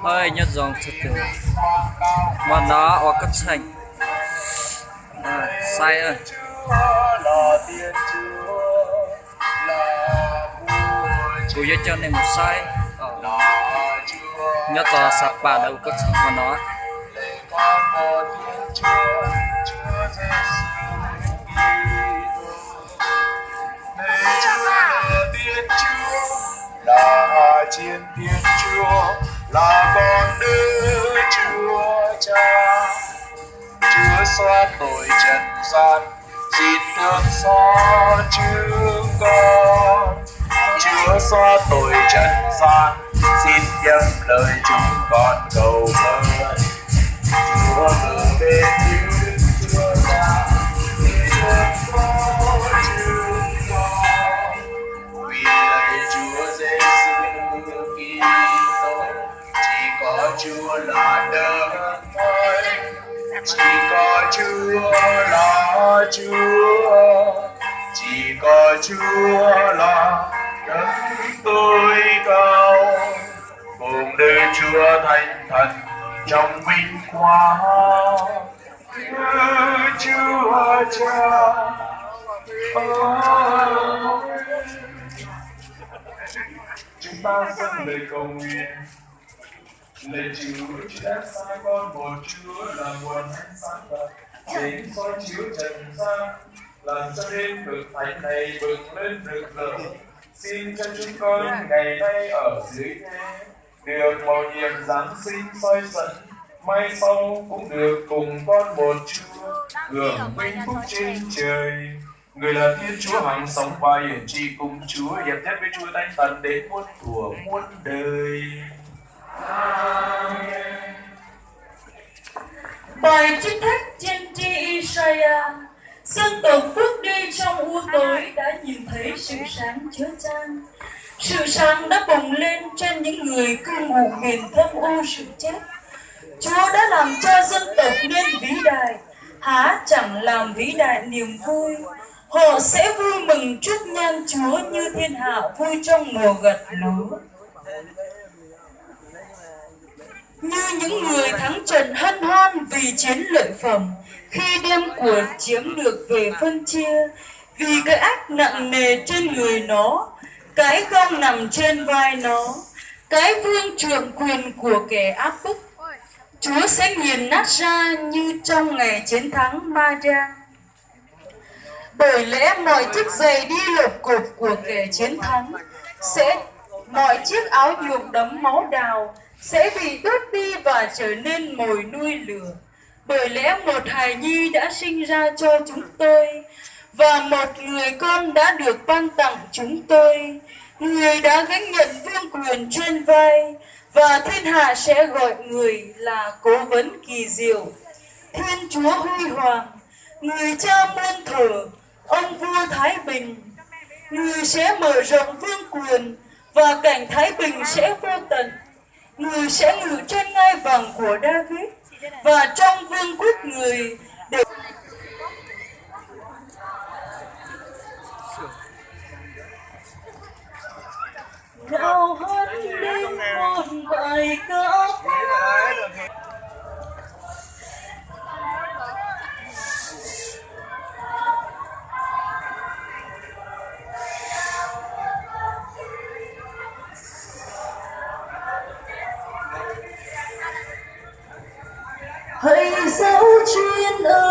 hơi nhất dòng thật tử mà nó ở cấp thành sai ơi tôi cho nên một sai nhất là sạp bà đâu cấp thành mà nó là chiến thiên chúa là con đứa chúa cha chúa xóa tội trần gian xin thương xót chúng con chúa xóa tội trần gian xin nhậm lời chúng con cầu vâng chúa từ bên những chúa cha để thương xót chúng con vì lạy chúa Giêsu Kitô chỉ có chúa là đấng thánh chỉ có chúa là chúa chỉ có chúa là đấng tối cao cùng đời chúa thánh thần trong vinh quang chúa cha chúng ta dâng lời cầu nguyện lạy Chúa đã sai con một Chúa là nguồn ánh sáng thật đến soi chiếu trần gian làm cho đêm cực thánh này bừng lên rực rỡ xin cho chúng con ngày nay ở dưới thế được mầu nhiệm Giáng sinh soi dẫn mai sau cũng được cùng con một Chúa hưởng vinh phúc trên trời. Người là Thiên Chúa hằng sống và hiển trị cùng Chúa hiệp nhất với Chúa Thánh Thần đến muôn thuở muôn đời. Amen. Bài trích thách tiên tri Isaiah. Dân tộc bước đi trong u tối đã nhìn thấy sự sáng chói chang. Sự sáng đã bùng lên trên những người cư ngụ miền thâm u sự chết. Chúa đã làm cho dân tộc nên vĩ đại, há chẳng làm vĩ đại niềm vui. Họ sẽ vui mừng trước nhan Chúa như thiên hạ vui trong mùa gặt lúa. Như những người thắng trận hân hoan vì chiến lợi phẩm, khi đem của chiếm được về phân chia, vì cái ách nặng nề trên người nó, cái gông nằm trên vai nó, cái vương trượng quyền của kẻ áp bức. Chúa sẽ nghiền nát ra như trong ngày chiến thắng Ma-ra. Bởi lẽ mọi chiếc giày đi lột cột của kẻ chiến thắng, mọi chiếc áo nhuộm đẫm máu đào sẽ bị đốt đi và trở nên mồi nuôi lửa. Bởi lẽ một hài nhi đã sinh ra cho chúng tôi, và một người con đã được ban tặng chúng tôi. Người đã gánh nhận vương quyền trên vai, và thiên hạ sẽ gọi người là Cố Vấn Kỳ Diệu, Thiên Chúa Huy Hoàng, Người Cha Muôn Thuở, ông Vua Thái Bình. Người sẽ mở rộng vương quyền, và cảnh thái bình sẽ vô tận. Người sẽ ngự trên ngai vàng của David, và trong vương quốc người đều nào hát lên một bài ca. Hãy dấu chuyên ơi